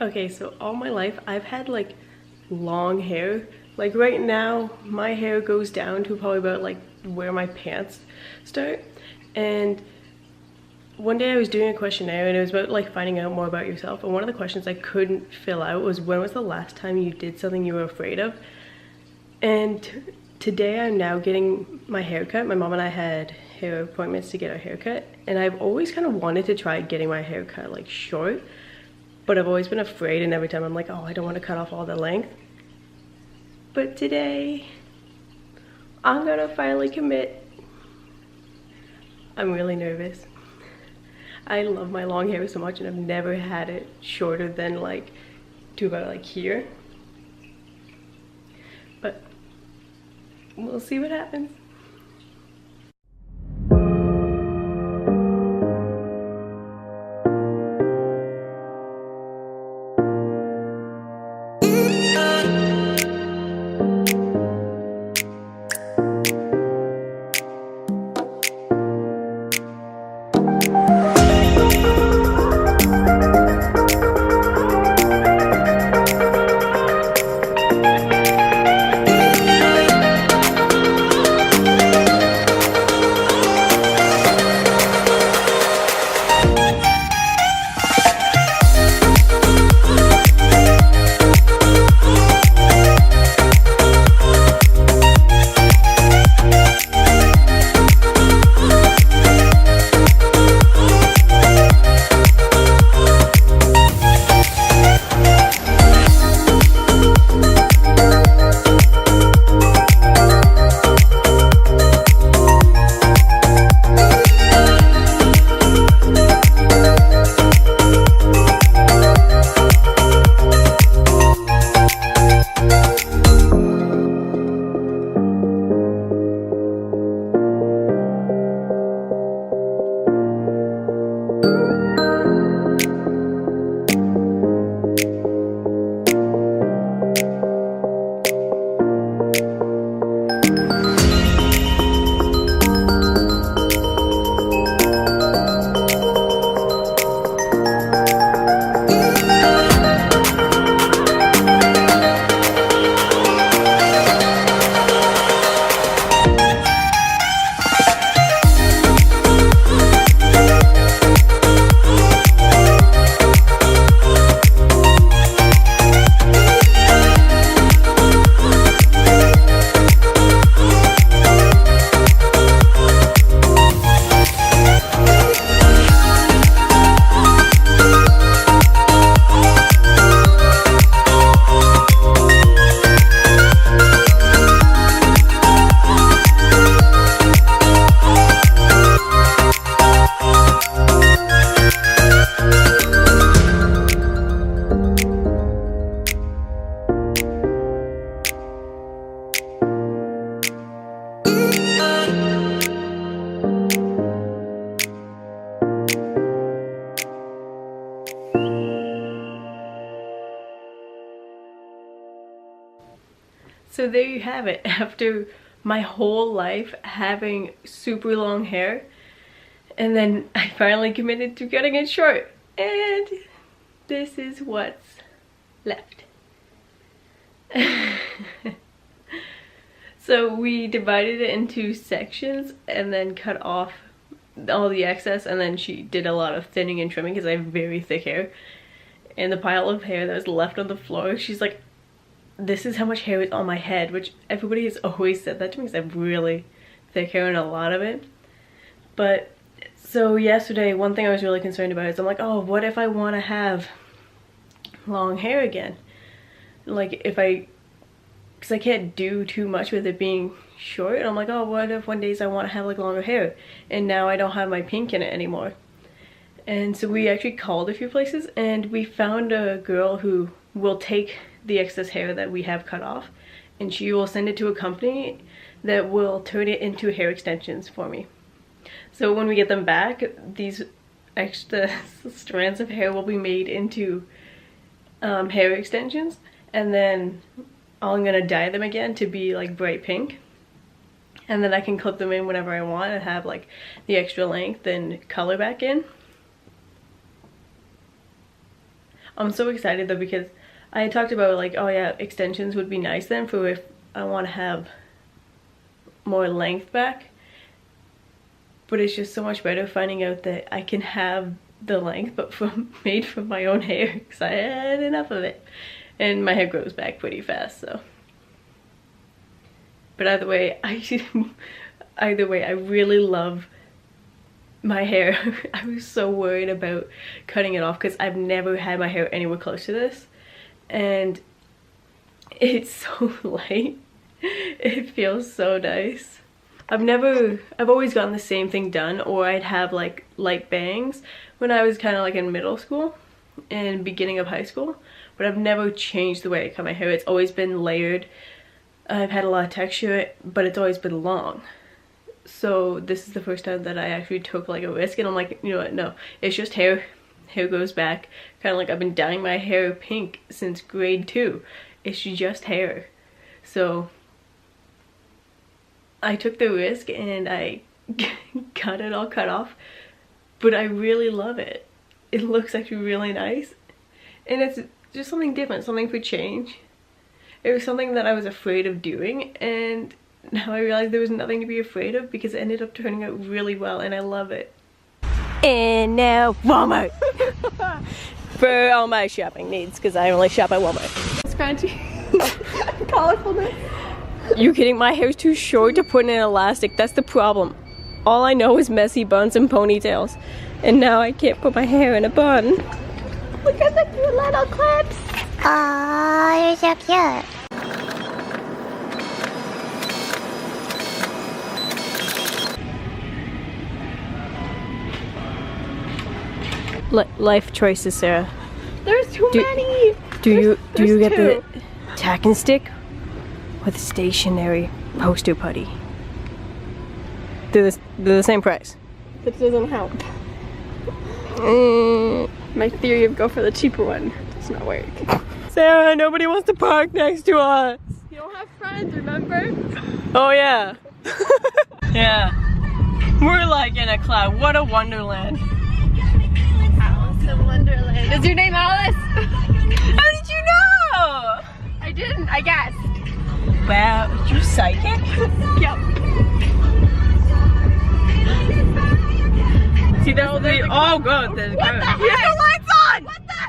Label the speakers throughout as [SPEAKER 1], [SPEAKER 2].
[SPEAKER 1] Okay, so all my life I've had like long hair. Like right now my hair goes down to probably about like where my pants start. And one day I was doing a questionnaire and it was about like finding out more about yourself. And one of the questions I couldn't fill out was, when was the last time you did something you were afraid of? And today I'm now getting my hair cut. My mom and I had hair appointments to get our hair cut. And I've always kind of wanted to try getting my hair cut like short, but I've always been afraid, and every time I'm like, oh, I don't want to cut off all the length. But today, I'm gonna finally commit. I'm really nervous. I love my long hair so much, and I've never had it shorter than like to about like here. But we'll see what happens. So there you have it. After my whole life having super long hair, and then I finally committed to cutting it short, and this is what's left. So we divided it into sections and then cut off all the excess, and then she did a lot of thinning and trimming because I have very thick hair. And the pile of hair that was left on the floor, she's like, this is how much hair is on my head, which everybody has always said that to me because I have really thick hair and a lot of it. But so yesterday, one thing I was really concerned about is I'm like, oh, what if I want to have long hair again? Like because I can't do too much with it being short. And I'm like, oh, what if one days I want to have like longer hair and now I don't have my pink in it anymore? And so we actually called a few places and we found a girl who will take the excess hair that we have cut off, and she will send it to a company that will turn it into hair extensions for me. So when we get them back, these extra strands of hair will be made into hair extensions, and then I'm gonna dye them again to be like bright pink, and then I can clip them in whenever I want and have like the extra length and color back in. I'm so excited though, because I had talked about like, oh yeah, extensions would be nice then for if I want to have more length back. But it's just so much better finding out that I can have the length but made from my own hair, because I had enough of it. And my hair grows back pretty fast, so. But either way, I really love my hair. I was so worried about cutting it off because I've never had my hair anywhere close to this. And it's so light. It feels so nice. I've always gotten the same thing done, or I'd have like light bangs when I was kind of like in middle school and beginning of high school, but I've never changed the way I cut my hair. It's always been layered. I've had a lot of texture, but it's always been long. So this is the first time that I actually took like a risk, and I'm like, you know what, no, it's just hair. Hair goes back. Kind of like I've been dyeing my hair pink since grade 2. It's just hair. So I took the risk and I got it all cut off, but I really love it. It looks actually really nice, and it's just something different, something for change. It was something that I was afraid of doing, and now I realize there was nothing to be afraid of because it ended up turning out really well, and I love it. And now Walmart for all my shopping needs, because I only shop at Walmart. Scrunchy. Colorfulness. You kidding? My hair's too short to put in an elastic. That's the problem. All I know is messy buns and ponytails. And now I can't put my hair in a bun. Look at the cute little clips.
[SPEAKER 2] Aww, you're so cute.
[SPEAKER 1] Life choices, Sarah.
[SPEAKER 3] There's too many.
[SPEAKER 1] Do you get the tack and stick or the stationary poster putty? They're the same price.
[SPEAKER 3] This doesn't help. My theory of go for the cheaper one does not work.
[SPEAKER 1] Sarah, nobody wants to park next to us.
[SPEAKER 3] You don't have friends, remember?
[SPEAKER 1] Oh yeah. Yeah. We're like in a cloud. What a wonderland.
[SPEAKER 3] Alice in Wonderland. Is your name Alice?
[SPEAKER 1] How did you know?
[SPEAKER 3] I didn't, I guessed.
[SPEAKER 1] Wow, you psychic?
[SPEAKER 3] Yep.
[SPEAKER 1] See, oh god, there's
[SPEAKER 3] What the heck?
[SPEAKER 1] the lights on!
[SPEAKER 3] What the?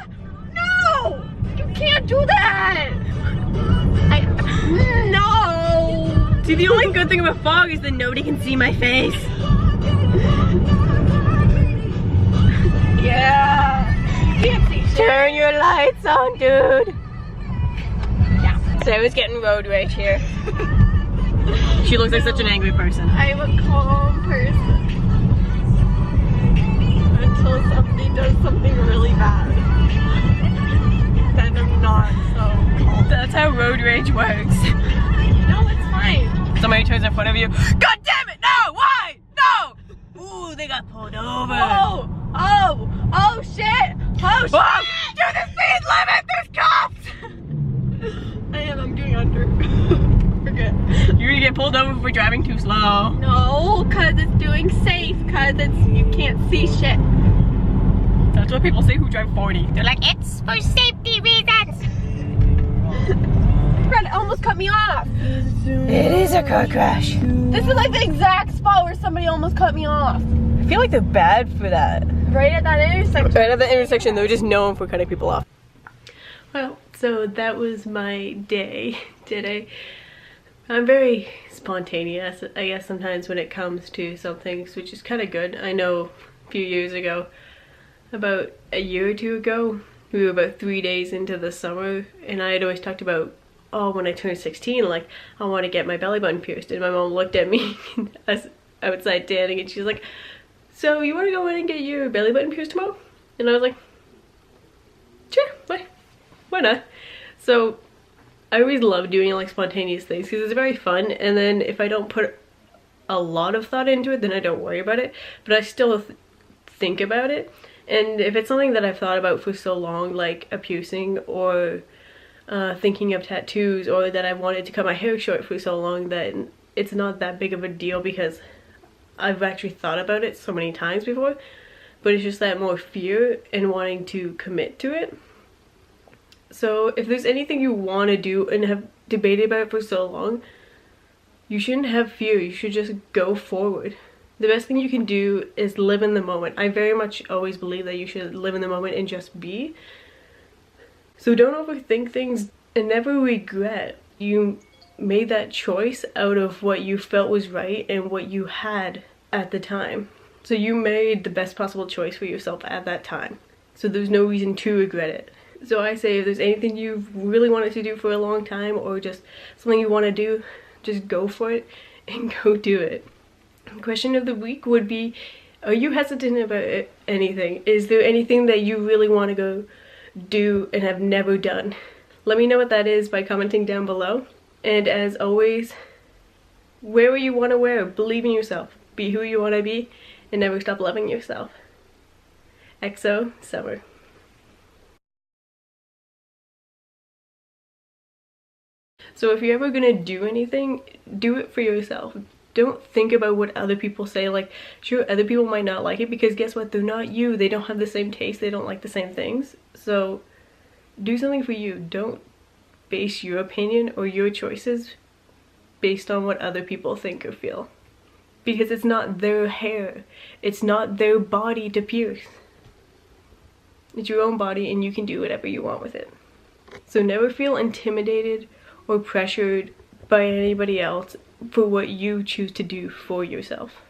[SPEAKER 3] No! You can't do that! No!
[SPEAKER 1] See, the only good thing about fog is that nobody can see my face.
[SPEAKER 3] Yeah. You can't see shit.
[SPEAKER 1] Turn your lights on, dude.
[SPEAKER 3] Yeah.
[SPEAKER 1] Sarah's getting road rage here. She looks like such an angry person.
[SPEAKER 3] I'm a calm person. Until somebody does something really bad. Then I'm not so calm.
[SPEAKER 1] That's how road rage works.
[SPEAKER 3] No, it's fine.
[SPEAKER 1] Somebody turns in front of you. God damn it! No! Why? No! Ooh, they got pulled over.
[SPEAKER 3] Oh shit! Oh shit!
[SPEAKER 1] Whoa! Do the speed limit! There's cops!
[SPEAKER 3] I'm doing under. Forget.
[SPEAKER 1] You're gonna get pulled over for driving too slow.
[SPEAKER 3] No, cause it's doing safe, cause you can't see shit.
[SPEAKER 1] That's what people say who drive 40. They're like,
[SPEAKER 2] It's for safety reasons.
[SPEAKER 3] Fred almost cut me off.
[SPEAKER 1] it is a car crash.
[SPEAKER 3] This is like the exact spot where somebody almost cut me off.
[SPEAKER 1] I feel like they're bad for that.
[SPEAKER 3] Right at that intersection.
[SPEAKER 1] Right at the intersection, they're just known for cutting people off. Well, so that was my day today. I'm very spontaneous, I guess, sometimes when it comes to some things, which is kind of good. I know a few years ago, about a year or two ago, we were about 3 days into the summer, and I had always talked about, oh, when I turn 16, like, I want to get my belly button pierced. And my mom looked at me as outside tanning, and she's like, so you want to go in and get your belly button pierced tomorrow? And I was like, sure, why not? So I always love doing like spontaneous things because it's very fun, and then if I don't put a lot of thought into it, then I don't worry about it, but I still think about it. And if it's something that I've thought about for so long, like a piercing or thinking of tattoos, or that I wanted to cut my hair short for so long, that it's not that big of a deal because I've actually thought about it so many times before. But it's just that more fear and wanting to commit to it. And then if it's something that I've thought about for so long, like a piercing or thinking of tattoos, or that I wanted to cut my hair short for so long, that it's not that big of a deal because I've actually thought about it so many times before. But it's just that more fear and wanting to commit to it. So if there's anything you want to do and have debated about it for so long, you shouldn't have fear. You should just go forward. The best thing you can do is live in the moment. I very much always believe that you should live in the moment and just be. So don't overthink things and never regret. You made that choice out of what you felt was right and what you had at the time. So you made the best possible choice for yourself at that time. So there's no reason to regret it. So I say if there's anything you've really wanted to do for a long time or just something you want to do, just go for it and go do it. Question of the week would be, are you hesitant about anything? Is there anything that you really want to go do and have never done? Let me know what that is by commenting down below. And as always, wear what you want to wear. Believe in yourself. Be who you want to be and never stop loving yourself. EXO, Summer. So if you're ever gonna do anything, do it for yourself. Don't think about what other people say. Like, sure, other people might not like it because guess what? They're not you. They don't have the same taste. They don't like the same things. So do something for you. Don't base your opinion or your choices based on what other people think or feel. Because it's not their hair. It's not their body to pierce. It's your own body and you can do whatever you want with it. So never feel intimidated or pressured by anybody else for what you choose to do for yourself.